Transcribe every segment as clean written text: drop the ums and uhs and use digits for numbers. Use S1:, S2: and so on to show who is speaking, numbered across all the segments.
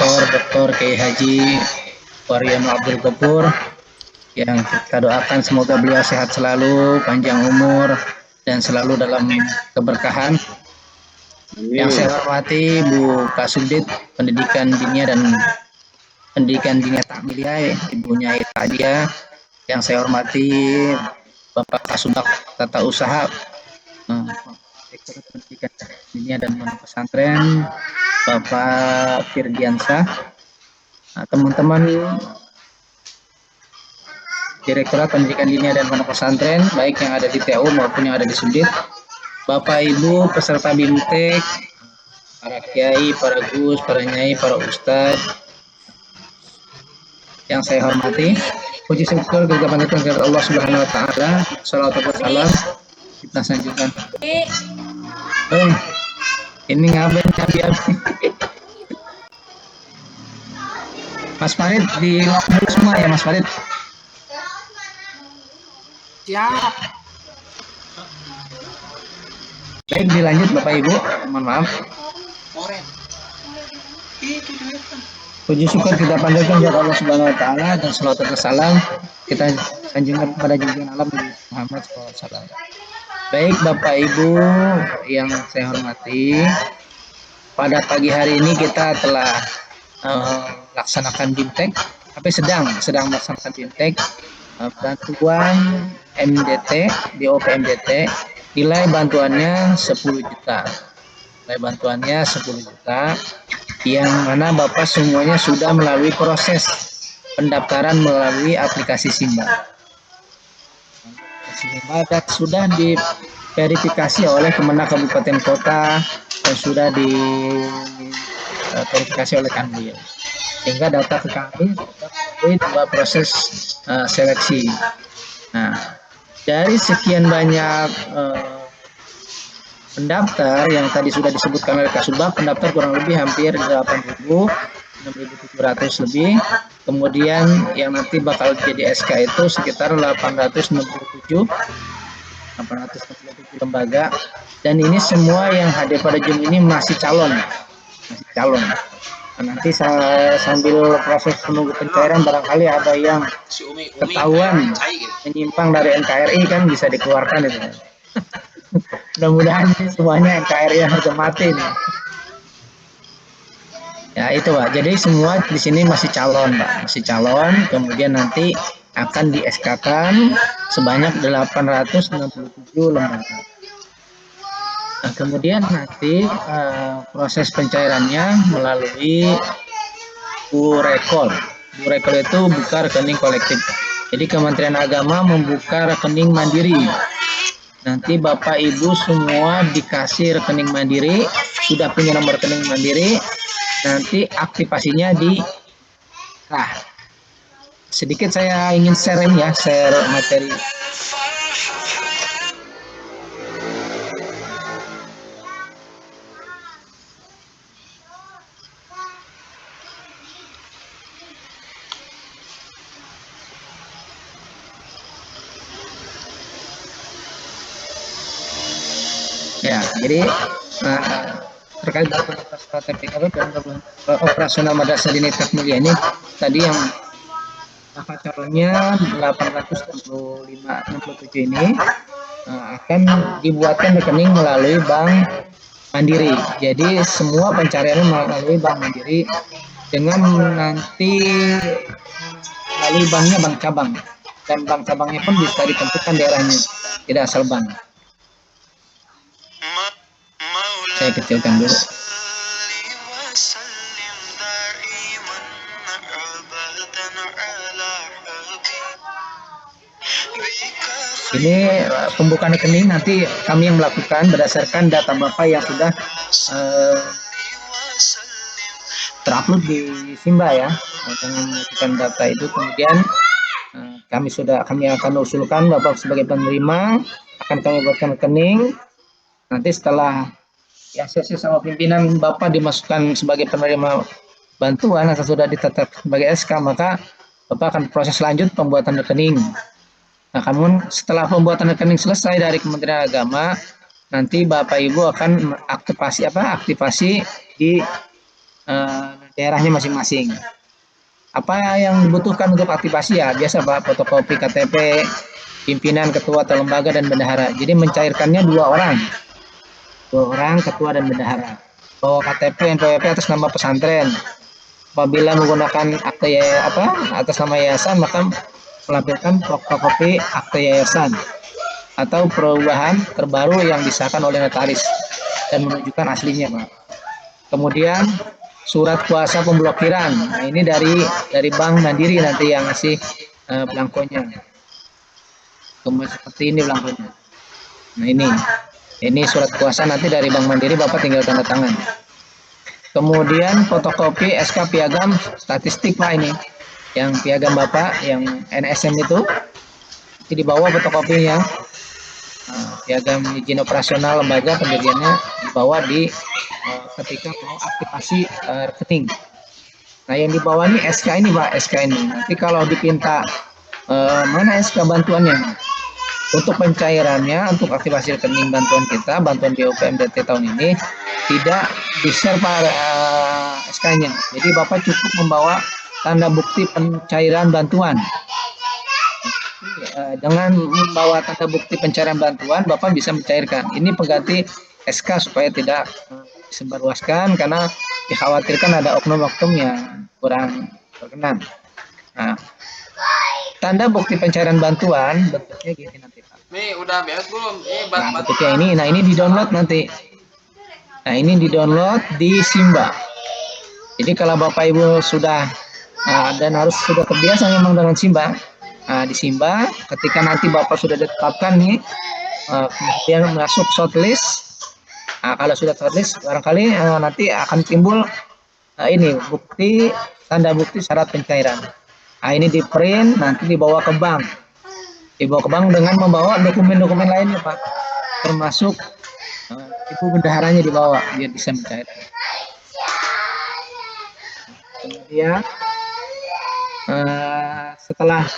S1: Profesor Dr. Kiai Haji Waryono Abdul Gopur, yang kita doakan semoga beliau sehat selalu, panjang umur, dan selalu dalam keberkahan. Yang saya hormati Bu Kasubdit Pendidikan Dinia dan Pendidikan Dinia Takmiliyah, Ibu Nyai Tadia. Yang saya hormati Bapak Kasubag Tata Usaha Direktur Pendidikan Dinia dan Pondok Pesantren, Bapak Firdiansyah, teman-teman Direktorat Pendidikan Dinia dan Pondok Pesantren, baik yang ada di TU maupun yang ada di Subdit, Bapak Ibu peserta BIMTEK, para kiai, para gus, para nyai, para ustadz, yang saya hormati, puji syukur kita panjatkan kepada Allah Subhanahu Wa Taala, salawat dan salam kita sanjungkan. Ini ngapain biar Mas Farid di lock dulu semua ya Mas Farid.
S2: Siap.
S1: Baik, dilanjut Bapak Ibu, mohon maaf. Puji syukur kita panjatkan kepada Allah Subhanahu Wa Taala dan salawat dan salam kita sanjungkan kepada junjungan alam Nabi Muhammad SAW. Baik Bapak Ibu yang saya hormati, pada pagi hari ini kita telah laksanakan BIMTEK, tapi sedang melaksanakan BIMTEK, bantuan MDT, BOP MDT, nilai bantuannya 10 juta. Nilai bantuannya 10 juta, yang mana Bapak semuanya sudah melalui proses pendaftaran melalui aplikasi Simba. Dan sudah diverifikasi oleh Kemenak Kabupaten Kota dan sudah diverifikasi oleh Kanwil, sehingga data ke kami melalui 2 proses seleksi. Nah, dari sekian banyak pendaftar yang tadi sudah disebutkan oleh Kasubag, pendaftar kurang lebih hampir 8.000, 6.700 lebih. Kemudian yang nanti bakal jadi SK itu sekitar 867 lembaga, dan ini semua yang hadir pada Zoom ini masih calon. Nah, nanti sambil proses menunggu pencairan, barangkali ada yang ketahuan menyimpang dari NKRI kan bisa dikeluarkan itu. Mudah-mudahan semuanya NKRI yang harga mati nih. Ya itu Pak. Jadi semua di sini masih calon Pak, masih calon. Kemudian nanti akan di SK-kan sebanyak 867 lembaga. Nah, kemudian nanti proses pencairannya melalui Bu-Rekol. Bu-Rekol itu buka rekening kolektif. Jadi Kementerian Agama membuka rekening mandiri. Nanti Bapak Ibu semua dikasih rekening mandiri, sudah punya nomor rekening mandiri, nanti aktivasinya di sedikit saya ingin share materi. Ya, jadi terkait dengan operasional Madrasah Diniyah Takmiliyah ini tadi yang bakal calonnya 865-67 ini akan dibuatkan rekening melalui Bank Mandiri. Jadi semua pencariannya melalui Bank Mandiri, dengan nanti melalui banknya bank cabang, dan bank cabangnya pun bisa ditentukan daerahnya, tidak asal bank. Saya kecilkan dulu. Ini pembukaan rekening nanti kami yang melakukan berdasarkan data Bapak yang sudah terupload di Simba ya. Dengan melakukan data itu, kemudian kami akan usulkan Bapak sebagai penerima, akan kami buatkan rekening. Nanti setelah sesi sama pimpinan Bapak dimasukkan sebagai penerima bantuan atau sudah ditetapkan sebagai SK, maka Bapak akan proses lanjut pembuatan rekening. Nah, namun setelah pembuatan rekening selesai dari Kementerian Agama, nanti Bapak Ibu akan aktivasi di daerahnya masing-masing. Apa yang dibutuhkan untuk aktivasi ya biasa Pak, fotokopi KTP pimpinan, ketua atau lembaga dan bendahara. Jadi mencairkannya dua orang ketua dan bendahara. Bawa KTP NPWP atas nama pesantren. Apabila menggunakan akte atas nama yayasan, maka melampirkan fotokopi akte yayasan atau perubahan terbaru yang disahkan oleh notaris dan menunjukkan aslinya Pak. Kemudian surat kuasa pemblokiran. Nah, ini dari Bank Mandiri nanti yang ngasih belangkonya. Kemudian seperti ini belangkonya. Nah, ini surat kuasa nanti dari Bank Mandiri, Bapak tinggal tanda tangan. Kemudian fotokopi SK piagam statistik Pak, ini yang piagam Bapak yang NSM itu di bawah fotokopinya. Piagam izin operasional lembaga pendiriannya dibawa di ketika mau aktivasi rekening. Nah, yang di bawah ini SK ini Pak, SK ini. Nanti kalau dipinta mana SK bantuannya? Untuk pencairannya, untuk aktivasi rekening bantuan kita, bantuan BUPMDT tahun ini tidak di-share Pak SK-nya. Jadi Bapak cukup membawa tanda bukti pencairan bantuan. Dengan membawa tanda bukti pencairan bantuan, Bapak bisa mencairkan. Ini pengganti SK supaya tidak disebarluaskan karena dikhawatirkan ada oknum-oknum yang kurang berkenan. Nah, tanda bukti pencairan bantuan bentuknya gini nanti Pak.
S2: Nih udah beres belum?
S1: Nah, bentuknya ini. Nah, ini di-download nanti. Nah, ini di-download di Simba. Jadi kalau Bapak Ibu sudah dan harus sudah terbiasa memang dengan Simba. Di Simba, ketika nanti Bapak sudah ditetapkan nih, kemudian masuk shortlist. Kalau sudah shortlist, barangkali nanti akan timbul ini bukti tanda bukti syarat pencairan. Ini di print, nanti dibawa ke bank. Dibawa ke bank dengan membawa dokumen-dokumen lainnya Pak, termasuk ibu bendaharanya dibawa biar bisa mencairkan. Kemudian setelah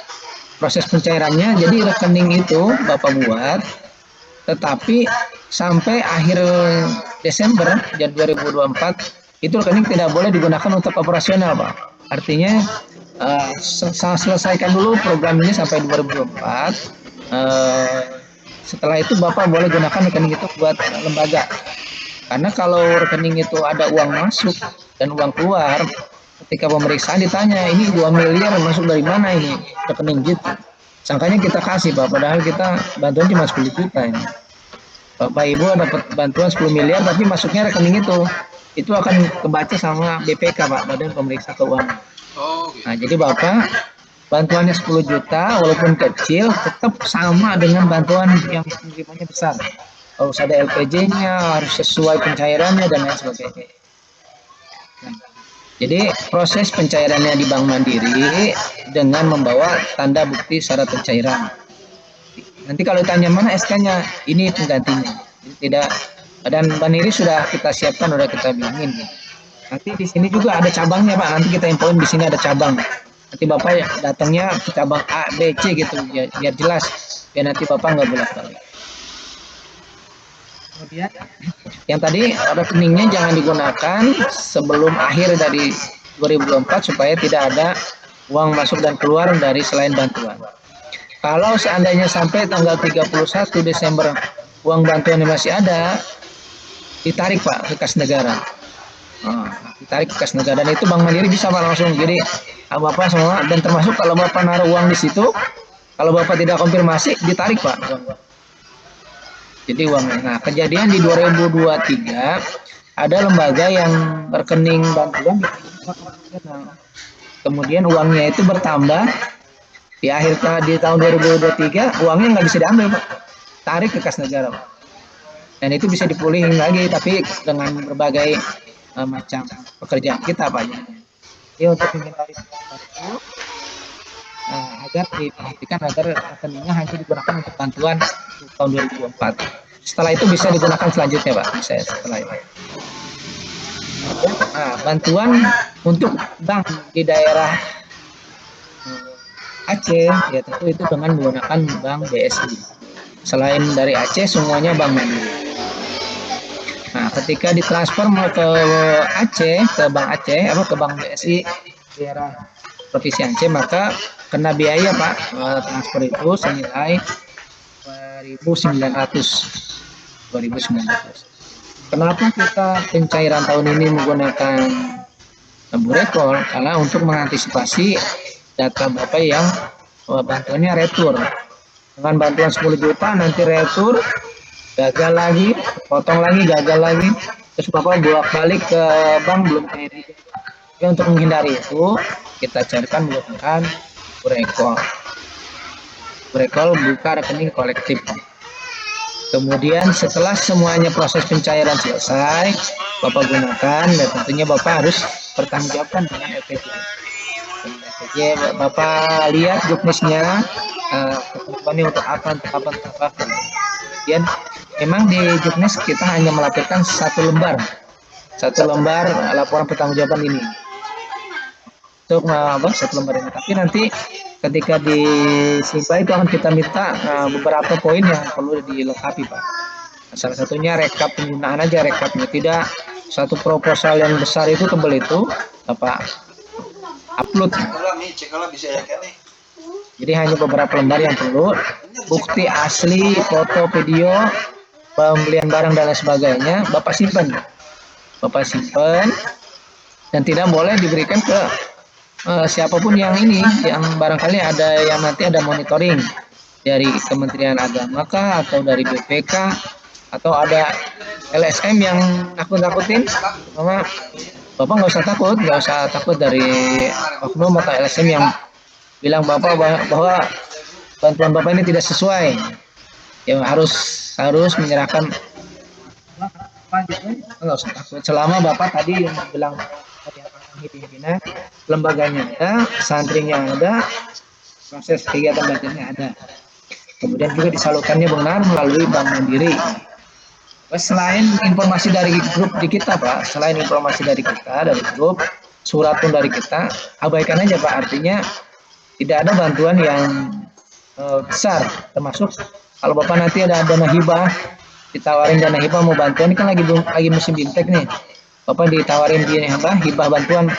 S1: proses pencairannya, jadi rekening itu Bapak buat, tetapi sampai akhir Desember 2024 itu rekening tidak boleh digunakan untuk operasional Pak. Artinya selesaikan dulu program ini sampai 2024. Setelah itu Bapak boleh gunakan rekening itu buat lembaga. Karena kalau rekening itu ada uang masuk dan uang keluar, ketika pemeriksaan ditanya, ini 2 miliar masuk dari mana ini rekening gitu. Sangkanya kita kasih Pak, padahal kita bantuan cuma 10 juta ini. Bapak Ibu dapat bantuan 10 miliar tapi masuknya rekening itu akan kebaca sama BPK Pak, Badan Pemeriksa Keuangan. Nah, jadi Bapak bantuannya 10 juta walaupun kecil tetap sama dengan bantuan yang penerimanya besar. Harus ada LPJ-nya, harus sesuai pencairannya dan lain sebagainya. Nah, jadi proses pencairannya di Bank Mandiri dengan membawa tanda bukti syarat pencairan. Nanti kalau ditanya mana SK-nya, ini penggantinya. Tidak, dan Mandiri sudah kita siapkan, sudah kita bilangin. Nanti di sini juga ada cabangnya Pak. Nanti kita infoin di sini ada cabang. Nanti Bapak datangnya ke cabang A, B, C gitu biar jelas. Biar nanti Bapak nggak bolak-balik. Kemudian yang tadi rekeningnya jangan digunakan sebelum akhir dari 2024 supaya tidak ada uang masuk dan keluar dari selain bantuan. Kalau seandainya sampai tanggal 31 Desember uang bantuan masih ada, ditarik Pak ke kas negara. Ditarik ke kas negara dan itu Bank Mandiri bisa Pak langsung. Jadi Bapak semua dan termasuk kalau Bapak naruh uang di situ, kalau Bapak tidak konfirmasi ditarik Pak. Jadi uangnya. Nah, kejadian di 2023 ada lembaga yang rekening bantuan kemudian uangnya itu bertambah di akhir di tahun 2023 uangnya nggak bisa diambil Pak, tarik ke kas negara Pak. Dan itu bisa dipulihin lagi tapi dengan berbagai macam pekerjaan kita Pak. Jadi untuk menghindari itu agar diperhatikan agar rekeningnya hanya digunakan untuk bantuan tahun 2024. Setelah itu bisa digunakan selanjutnya Pak, bisa setelah itu. Bantuan untuk bank di daerah Aceh ya tentu itu dengan menggunakan bank BSI. Selain dari Aceh semuanya Bank Mandiri. Nah, ketika ditransfer mau ke Aceh, ke Bank Aceh, ke Bank BSI daerah Provinsi Aceh, maka kena biaya Pak, transfer itu senilai 2.900. Kenapa kita pencairan tahun ini menggunakan burekol? Karena untuk mengantisipasi data Bapak yang bantuannya retur. Dengan bantuan 10 juta nanti retur, gagal lagi, potong lagi, gagal lagi, terus Bapak bolak-balik ke bank belum cair. Jadi untuk menghindari itu, kita carikan menggunakan burekol. Burekol buka rekening kolektif. Kemudian setelah semuanya proses pencairan selesai, Bapak gunakan, dan tentunya Bapak harus bertanggungjawabkan dengan LPG. Bapak lihat juknisnya, ketentuannya untuk apa. Kemudian memang di juknis kita hanya melampirkan satu lembar laporan pertanggungjawaban ini. Untuk satu lembar ini. Tapi nanti ketika di SIPA itu akan kita minta beberapa poin yang perlu dilengkapi Pak. Salah satunya rekap penggunaan aja, rekapnya, tidak satu proposal yang besar itu tebel itu Bapak upload. Jadi hanya beberapa lembar yang perlu, bukti asli, foto, video, pembelian barang dan lain sebagainya, Bapak simpan dan tidak boleh diberikan ke siapapun yang barangkali ada yang nanti ada monitoring dari Kementerian Agama kah, atau dari BPK, atau ada LSM yang nakut-nakutin. Bapak nggak usah takut dari oknum atau LSM yang bilang Bapak bahwa bantuan Bapak ini tidak sesuai. Ya harus menyerahkan. Nggak usah takut. Selama Bapak tadi yang bilang pimpinan, lembaganya ada, santrinya ada, proses kegiatan belajarnya ada. Kemudian juga disalurkannya benar melalui Bank Mandiri. Selain informasi dari grup di kita Pak, selain informasi dari kita, dari grup, surat pun dari kita, abaikan aja Pak. Artinya tidak ada bantuan yang besar, termasuk kalau Bapak nanti ada dana hibah, ditawarin dana hibah mau bantuan, ini kan lagi musim bintek nih. Bapak ditawarin hibah bantuan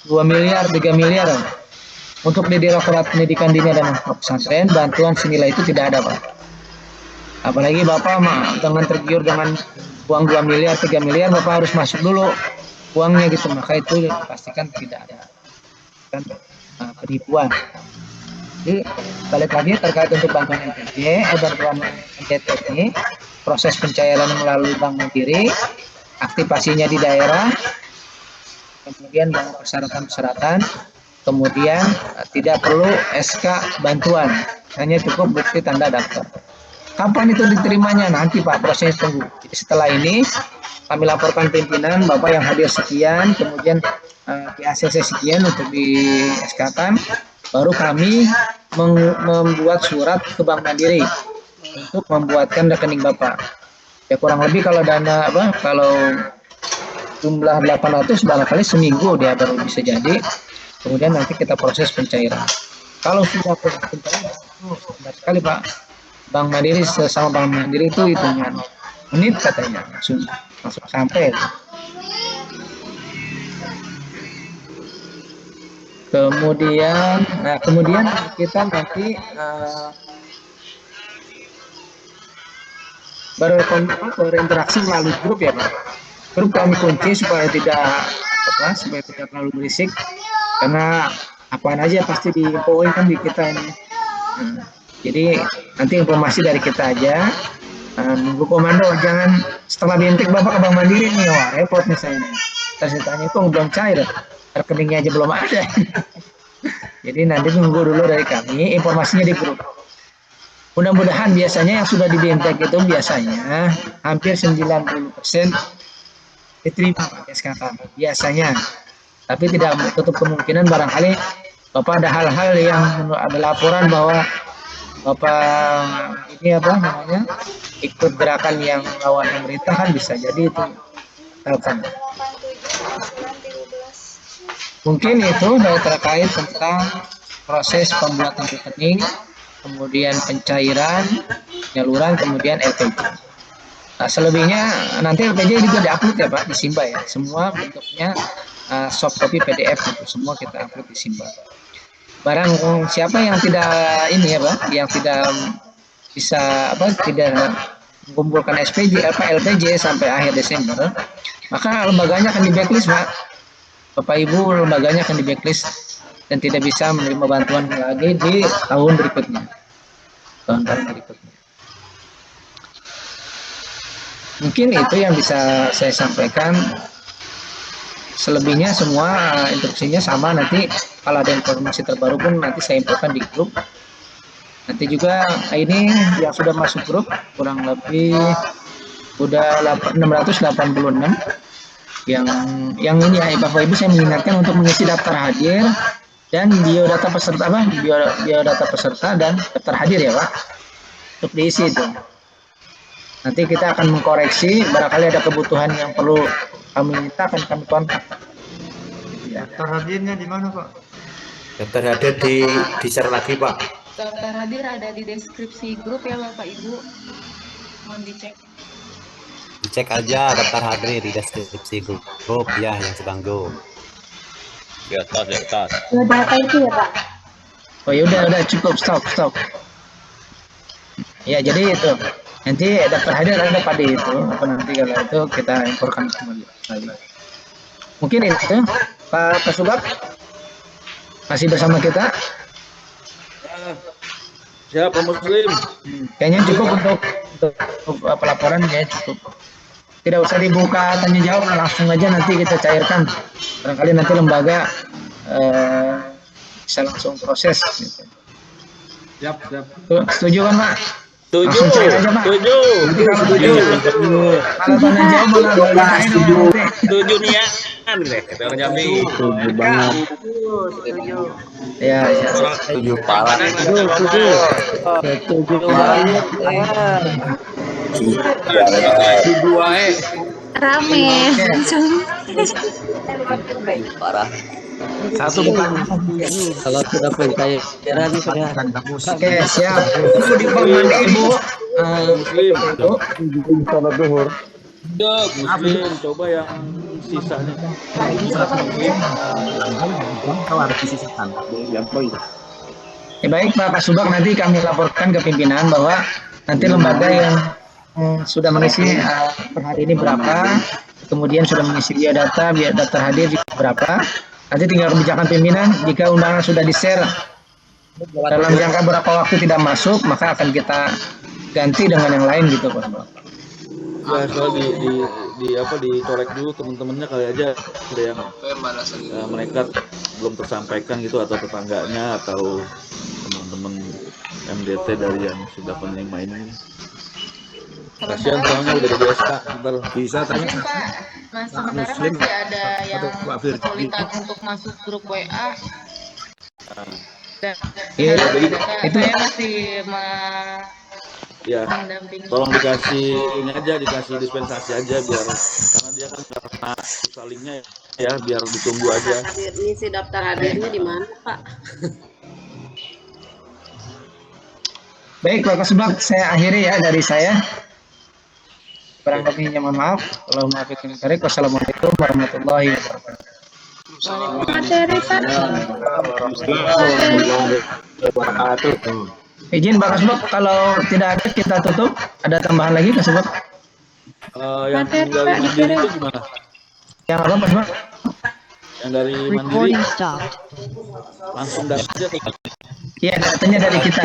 S1: 2 miliar, 3 miliar untuk di Direktorat Pendidikan Dini dan Pesantren, bantuan senilai itu tidak ada Pak. Apalagi Bapak dengan tergiur dengan uang 2 miliar, 3 miliar, Bapak harus masuk dulu uangnya gitu, maka itu pastikan tidak ada kan penipuan. Jadi balik lagi terkait untuk bantuan NTT, bantuan NTT ini proses pencairan melalui Bank Mandiri, aktivasinya di daerah, kemudian banyak persyaratan, kemudian tidak perlu SK bantuan, hanya cukup bukti tanda daftar. Kapan itu diterimanya? Nanti Pak, proses tunggu. Jadi setelah ini kami laporkan pimpinan, Bapak yang hadir sekian, kemudian di ACC sekian untuk di SK-kan, baru kami membuat surat ke Bank Mandiri untuk membuatkan rekening Bapak. Ya kurang lebih kalau kalau jumlah 800 barangkali seminggu dia baru bisa jadi. Kemudian nanti kita proses pencairan. Kalau sudah proses pencairan itu sebentar sekali Pak. Bank Mandiri sesama Bank Mandiri itu hitungan menit katanya langsung sampai. Kemudian kita nanti berinteraksi melalui grup ya Pak. Grup kami kunci supaya tidak terlalu berisik, karena apaan aja pasti diinfoin kan di kita ini. Jadi nanti informasi dari kita aja. Nunggu komando, jangan setelah bintik Bapak ke Bank Mandiri nih, wah repot nih saya nih. Terus ditanya kok belum cair, rekeningnya aja belum ada. Jadi nanti tunggu dulu dari kami, informasinya di grup. Mudah-mudahan biasanya yang sudah di bintik itu biasanya hampir 90% diterima SKK biasanya. Tapi tidak tutup kemungkinan barangkali Bapak ada hal-hal yang ada laporan bahwa Bapak ini ikut gerakan yang melawan pemerintah, kan bisa jadi itu. Mungkin itu terkait tentang proses pembuatan rekening, kemudian pencairan, penyaluran, kemudian LPG. Selebihnya nanti LPJ juga diupload ya Pak di Simba ya. Semua bentuknya soft copy PDF gitu. Semua kita upload di Simba. Barang siapa yang tidak ini ya Pak, yang tidak bisa tidak mengumpulkan SPJ LPJ sampai akhir Desember, maka lembaganya akan di blacklist Pak. Bapak Ibu, lembaganya akan di blacklist dan tidak bisa menerima bantuan lagi di tahun berikutnya. Tahun-tahun berikutnya. Mungkin itu yang bisa saya sampaikan. Selebihnya semua instruksinya sama. Nanti kalau ada informasi terbaru pun nanti saya infokan di grup. Nanti juga ini yang sudah masuk grup kurang lebih udah 686. Yang ini ya Bapak Ibu, saya mengingatkan untuk mengisi daftar hadir dan biodata peserta biodata peserta dan daftar hadir ya Pak. Untuk diisi itu. Nanti kita akan mengkoreksi, barangkali ada kebutuhan yang perlu kami minta, akan kami kontak.
S2: Daftar hadirnya di mana Pak?
S3: Daftar hadir di share lagi Pak.
S4: Daftar hadir ada di deskripsi grup ya Bapak Ibu. Mohon dicek.
S3: Dicek aja daftar hadir di deskripsi grup ya yang sedang go.
S5: Di atas.
S6: Data itu ya Pak.
S1: Oh ya udah cukup stop. Ya jadi itu. Nanti daftar hadir ada pada itu. Nanti kalau itu kita infokan kembali. Mungkin itu Pak Kasubag masih bersama kita.
S5: Siapa Muslim?
S1: Kayaknya cukup untuk pelaporan ya cukup. Tidak usah dibuka tanya jawab, langsung aja nanti kita cairkan. Barangkali nanti lembaga bisa langsung proses. Gitu.
S2: Siap.
S1: Setuju kan Pak?
S5: Setuju.
S1: Langsung cair aja Pak.
S5: Setuju.
S1: Kalau tanya jawab malah
S5: Setuju nih ya. Kita orang Jambi.
S2: Setuju banget.
S1: Ya.
S3: Setuju parah.
S1: Setuju banget.
S2: Setuju wae.
S6: Rame.
S3: Parah.
S2: Satu bukan.
S7: Kalau sudah pencairan sudah.
S1: Oke, siap. Tunggu di Bapak Ibu.
S5: Muslim.
S2: Salat zuhur.
S5: Muslim. Coba yang sisanya.
S1: Ya, baik Pak Kasubag, nanti kami laporkan ke pimpinan bahwa nanti lembaga yang sudah mengisi per hari ini berapa, kemudian sudah mengisi biodata hadir juga berapa. Nanti tinggal kebijakan pimpinan, jika undangan sudah di-share dalam jangka berapa waktu tidak masuk, maka akan kita ganti dengan yang lain gitu Pak.
S5: Ya, soal dicolek dulu teman-temannya kali aja ada yang mereka belum tersampaikan gitu, atau tetangganya atau teman-teman MDT dari yang sudah penerima ini. Kasihan soalnya udah jadi SK, ntar
S2: Bisa tanya.
S4: Pak, nah sementara masih ada yang kesulitan untuk masuk grup WA. Dan
S1: Iya,
S4: itu saya masih
S5: ya
S4: mendampingi.
S5: tolong dikasih ini aja, dikasih dispensasi aja biar, karena dia kan karena susah linknya ya, biar ditunggu aja.
S6: Ngisi daftar hadirnya di mana Pak?
S1: Baik Pak Kasubag, saya akhiri ya dari saya. Kurang lebihnya mohon maaf. Kalau maafikin karik. Wassalamualaikum warahmatullahi wabarakatuh.
S6: Materi Pak.
S1: Izin Pak Kasubag, kalau tidak ada kita tutup. Ada tambahan lagi Kasubag?
S5: Yang dari Mandiri itu gimana?
S1: Yang apa Pak Kasubag?
S5: Yang dari Mandiri langsung datang aja.
S1: Iya, datanya dari kita.